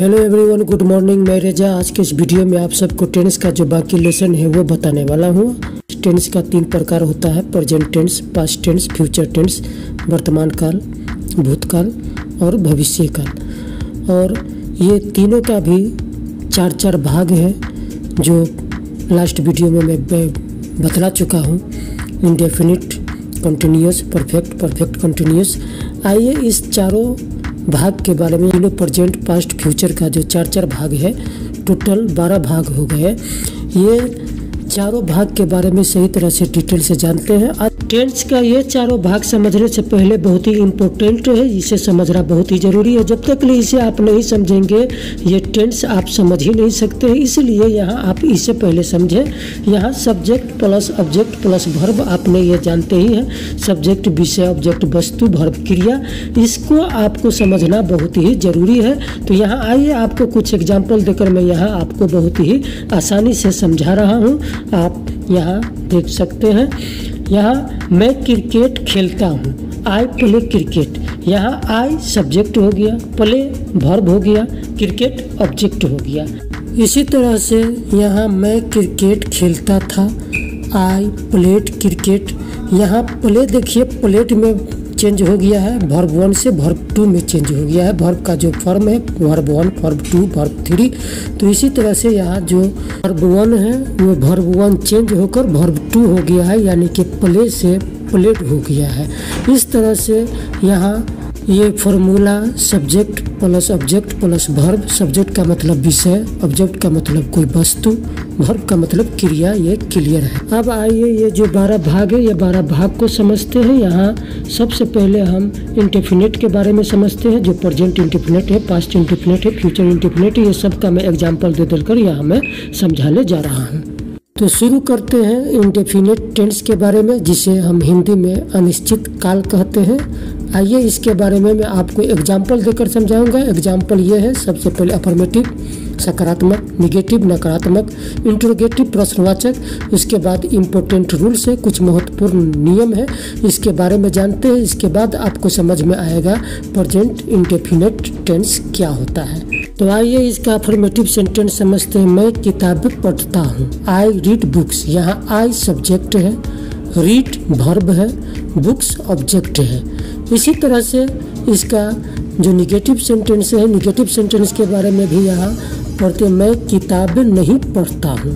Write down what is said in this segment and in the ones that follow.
Hello everyone, good morning. मैं रेजा। आज के इस वीडियो में आप सबको टेंस का जो बाकी लेसन है वो बताने वाला हूँ। टेंस का 3 प्रकार होता है: present tense, past tense, future tense, वर्तमान काल, भूतकाल और भविष्य काल। और ये तीनों का भी 4 भाग है जो लास्ट वीडियो में मैं बतला चुका हूँ। Indefinite, continuous, perfect, perfect continuous. आइए इस चारों भाग के बारे में, तीनों प्रेजेंट, पास्ट, फ्यूचर का जो 4 भाग है, टोटल 12 भाग हो गए। ये चारों भाग के बारे में सही तरह से डिटेल से जानते हैं। टेंस का ये चारों भाग समझने से पहले बहुत ही इम्पोर्टेंट है, इसे समझना बहुत ही ज़रूरी है। जब तक इसे आप नहीं समझेंगे ये टेंस आप समझ ही नहीं सकते हैं। इसलिए यहाँ आप इसे पहले समझें। यहाँ subject plus object plus verb, आपने ये जानते ही हैं। सब्जेक्ट विषय, ऑब्जेक्ट वस्तु, वर्ब क्रिया, इसको आपको समझना बहुत ही ज़रूरी है। तो यहाँ आइए आपको कुछ एग्जाम्पल देकर मैं यहाँ आपको बहुत ही आसानी से समझा रहा हूँ। आप यहाँ देख सकते हैं। यहाँ मैं क्रिकेट खेलता हूँ, आई प्ले क्रिकेट। यहाँ आई सब्जेक्ट हो गया, प्ले वर्ब हो गया, क्रिकेट ऑब्जेक्ट हो गया। इसी तरह से यहाँ मैं क्रिकेट खेलता था, आई प्लेड क्रिकेट। यहाँ प्ले देखिए, प्लेड में चेंज हो गया है, वर्ब 1 से वर्ब 2 में चेंज हो गया है। वर्ब का जो फॉर्म है वर्ब 1, वर्ब 2, वर्ब 3। तो इसी तरह से यहाँ जो वर्ब 1 है वो वर्ब 1 चेंज होकर वर्ब 2 हो गया है, यानी कि प्ले से प्लेड हो गया है। इस तरह से यहाँ ये formula subject plus object plus verb, subject का मतलब विषय, ऑब्जेक्ट का मतलब कोई वस्तु, वर्ब का मतलब क्रिया, ये क्लियर है। अब आइए ये जो 12 भाग है, ये 12 भाग को समझते हैं। यहाँ सबसे पहले हम इंडेफिनिट के बारे में समझते हैं, जो प्रेजेंट इंडेफिनिट है, पास्ट इंडेफिनिट है, फ्यूचर इंडेफिनिट है। ये सब का मैं एग्जाम्पल दे देकर यहाँ मैं समझाने जा रहा हूँ। तो शुरू करते हैं इंडेफिनिट टेंस के बारे में, जिसे हम हिंदी में अनिश्चित काल कहते हैं। आइए इसके बारे में मैं आपको एग्जाम्पल देकर समझाऊंगा। एग्जाम्पल ये है, सबसे पहले अफर्मेटिव सकारात्मक, निगेटिव नकारात्मक, इंटरोगेटिव प्रश्नवाचक। उसके बाद इम्पोर्टेंट रूल्स है, कुछ महत्वपूर्ण नियम है, इसके बारे में जानते हैं। इसके बाद आपको समझ में आएगा प्रेजेंट इंडेफिनिट टेंस क्या होता है। तो आइए इसका अफर्मेटिव सेंटेंस समझते हैं। मैं किताबें पढ़ता हूँ, आई रीड बुक्स। यहाँ आई सब्जेक्ट है, रीड वर्ब है, बुक्स ऑब्जेक्ट है। इसी तरह से इसका जो निगेटिव सेंटेंस है, निगेटिव सेंटेंस के बारे में भी यहाँ पढ़ते हैं। मैं किताबें नहीं पढ़ता हूँ,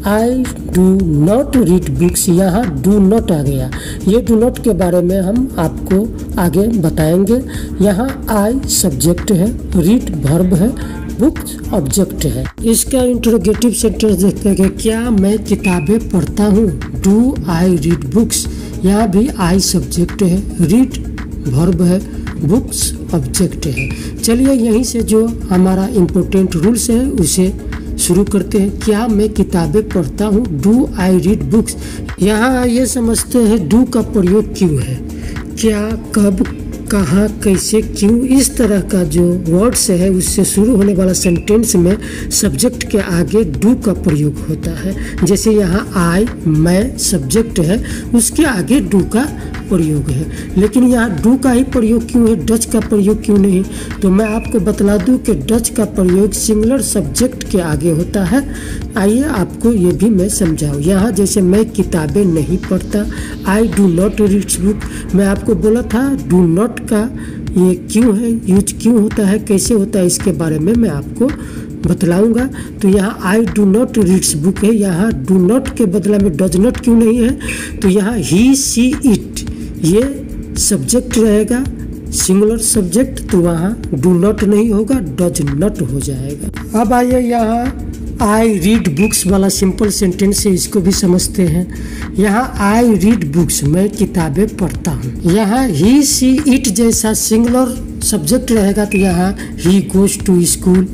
I do not read books. यहाँ डू नॉट आ गया। ये डू नॉट के बारे में हम आपको आगे बताएंगे। यहाँ आई सब्जेक्ट है, रीड वर्ब है, बुक्स ऑब्जेक्ट है। इसका इंटरोगेटिव सेंटेंस देखते हैं। क्या मैं किताबें पढ़ता हूँ, डू आई रीड बुक्स। यहाँ भी आई सब्जेक्ट है, रीड वर्ब है, बुक्स ऑब्जेक्ट है। चलिए यहीं से जो हमारा इम्पोर्टेंट रूल्स है उसे शुरू करते हैं। क्या मैं किताबें पढ़ता हूँ, डू आई रीड बुक्स। यहाँ ये समझते हैं डू का प्रयोग क्यों है। क्या, कब, कहाँ, कैसे, क्यों, इस तरह का जो वर्ड्स है उससे शुरू होने वाला सेंटेंस में सब्जेक्ट के आगे डू का प्रयोग होता है। जैसे यहाँ आई, मैं सब्जेक्ट है, उसके आगे डू का प्रयोग है। लेकिन यहाँ डू का ही प्रयोग क्यों है, डच का प्रयोग क्यों नहीं? तो मैं आपको बतला दूं कि डच का प्रयोग सिंगुलर सब्जेक्ट के आगे होता है। आइए आपको ये भी मैं समझाऊँ। यहाँ जैसे मैं किताबें नहीं पढ़ता, I do not read book. मैं आपको बोला था डू नॉट का ये क्यों है, यूज क्यों होता है, कैसे होता है, इसके बारे में मैं आपको बतलाऊंगा। तो यहाँ I do not reads book है, यहाँ डू नॉट के बदला में डज नॉट क्यों नहीं है? तो यहाँ ही, सी, इट, ये सब्जेक्ट रहेगा, सिंगुलर सब्जेक्ट, तो वहाँ डू नॉट नहीं होगा, डज नॉट हो जाएगा। अब आइए यहाँ आई रीड बुक्स वाला सिंपल सेंटेंस है, इसको भी समझते हैं। यहाँ आई रीड बुक्स, मैं किताबें पढ़ता हूँ। यहाँ ही, सी, इट जैसा सिंगुलर सब्जेक्ट रहेगा तो यहाँ he goes to school,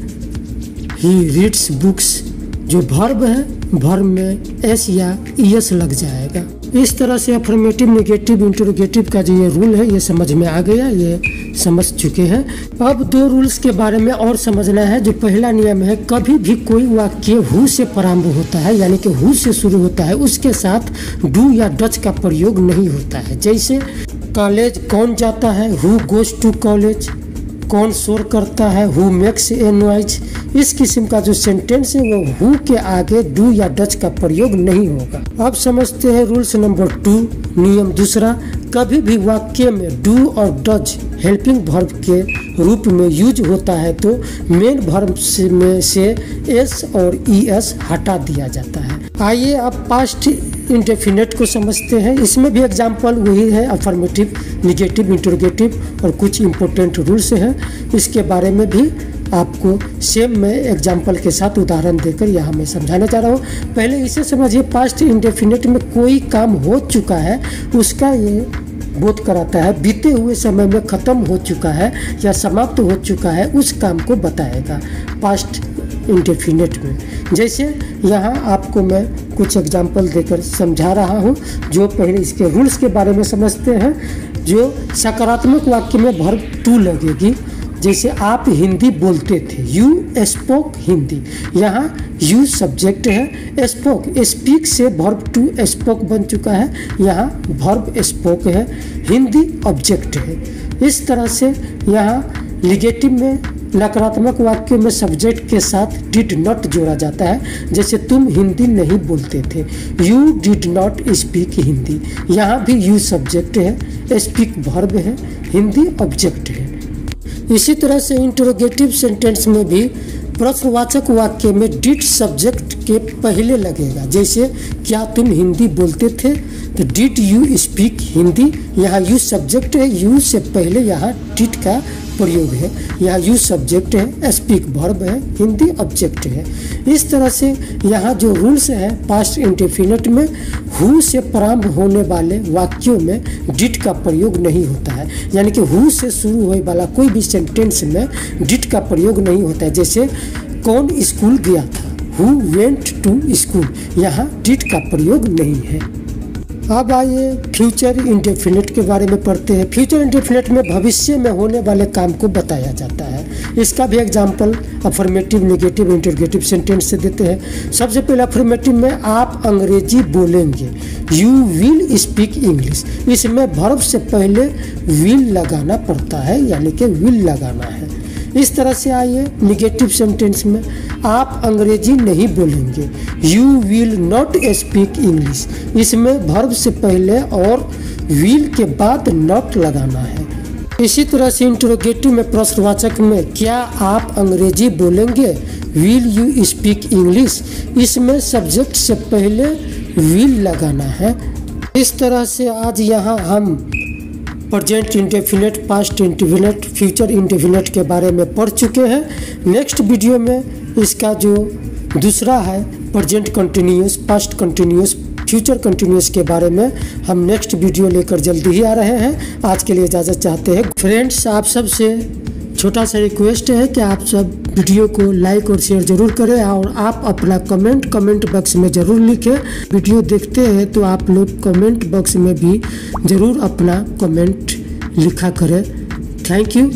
he reads books. जो वर्ब है, वर्ब में एस या ईएस लग जाएगा। इस तरह से अफर्मेटिव, निगेटिव, इंटरोगेटिव का जो ये रूल है ये समझ में आ गया, ये समझ चुके हैं। अब 2 रूल्स के बारे में और समझना है। जो पहला नियम है, कभी भी कोई वाक्य हु से प्रारंभ होता है, यानी कि हु से शुरू होता है, उसके साथ डू या डच का प्रयोग नहीं होता है। जैसे कॉलेज कौन जाता है, हु गोज टू कॉलेज। कौन शोर करता है, हु मेक्स ए नॉइज। इस किस्म का जो सेंटेंस है वो हु के आगे डू या डज का प्रयोग नहीं होगा। अब समझते हैं रूल्स नंबर 2, नियम दूसरा। कभी भी वाक्य में डू और डज हेल्पिंग वर्ब के रूप में यूज होता है तो मेन वर्ब में से एस और ईएस हटा दिया जाता है। आइए अब पास्ट इंडेफिनिट को समझते हैं। इसमें भी एग्जाम्पल वही है, अफर्मेटिव, निगेटिव, इंटरोगेटिव और कुछ इंपॉर्टेंट रूल्स हैं। इसके बारे में भी आपको सेम मैं एग्जाम्पल के साथ उदाहरण देकर यहाँ मैं समझाने जा रहा हूँ। पहले इसे समझिए, पास्ट इंडेफिनिट में कोई काम हो चुका है उसका ये बोध कराता है, बीते हुए समय में खत्म हो चुका है या समाप्त हो चुका है उस काम को बताएगा पास्ट इंडेफिनिट में। जैसे यहाँ आपको मैं कुछ एग्जाम्पल देकर समझा रहा हूँ। जो पहले इसके रूल्स के बारे में समझते हैं। जो सकारात्मक वाक्य में वर्ब टू लगेगी, जैसे आप हिंदी बोलते थे, यू स्पोक हिंदी। यहाँ यू सब्जेक्ट है, स्पोक स्पीक से वर्ब टू स्पोक बन चुका है, यहाँ वर्ब स्पोक है, हिंदी ऑब्जेक्ट है। इस तरह से यहाँ निगेटिव में नकारात्मक वाक्य में सब्जेक्ट के साथ डिड नॉट जोड़ा जाता है। जैसे तुम हिंदी नहीं बोलते थे, you did not speak Hindi. यहाँ भी यू सब्जेक्ट है, स्पीक वर्ब है, हिंदी ऑब्जेक्ट है। इसी तरह से इंटरोगेटिव सेंटेंस में भी प्रश्नवाचक वाक्य में डिड सब्जेक्ट के पहले लगेगा। जैसे क्या तुम हिंदी बोलते थे, तो डिड यू स्पीक हिंदी। यहाँ यू सब्जेक्ट है, यू से पहले यहाँ डिड का प्रयोग है। यहाँ यू सब्जेक्ट है, स्पीक वर्ब है, हिंदी ऑब्जेक्ट है। इस तरह से यहाँ जो रूल्स है पास्ट इंडेफिनिट में हु से प्रारंभ होने वाले वाक्यों में डिड का प्रयोग नहीं होता है। यानी कि हु से शुरू होने वाला कोई भी सेंटेंस में डिड का प्रयोग नहीं होता है। जैसे कौन स्कूल गया था, हु वेंट टू स्कूल, यहाँ डिड का प्रयोग नहीं है। अब आइए फ्यूचर इंडेफिनिट के बारे में पढ़ते हैं। फ्यूचर इंडेफिनिट में भविष्य में होने वाले काम को बताया जाता है। इसका भी example affirmative, negative, interrogative sentence से देते हैं। सबसे पहले अफर्मेटिव में आप अंग्रेजी बोलेंगे, यू विल स्पीक इंग्लिश। इसमें वर्ब से पहले विल लगाना पड़ता है, यानी कि विल लगाना है। इस तरह से आइए निगेटिव सेंटेंस में आप अंग्रेजी नहीं बोलेंगे, you will not speak English. इसमें वर्ब से पहले और विल के बाद नॉट लगाना है। इसी तरह से इंटरोगेटिव में प्रश्नवाचक में क्या आप अंग्रेजी बोलेंगे, विल यू स्पीक इंग्लिश। इसमें सब्जेक्ट से पहले विल लगाना है। इस तरह से आज यहाँ हम present indefinite, past indefinite, future indefinite के बारे में पढ़ चुके हैं। नेक्स्ट वीडियो में इसका जो दूसरा है present continuous, past continuous, future continuous के बारे में हम नेक्स्ट वीडियो लेकर जल्दी ही आ रहे हैं। आज के लिए इजाज़त चाहते हैं। फ्रेंड्स, आप सबसे छोटा सा रिक्वेस्ट है कि आप सब वीडियो को लाइक और शेयर जरूर करें और आप अपना कमेंट बॉक्स में ज़रूर लिखें। वीडियो देखते हैं तो आप लोग कमेंट बॉक्स में भी ज़रूर अपना कमेंट लिखा करें। Thank you.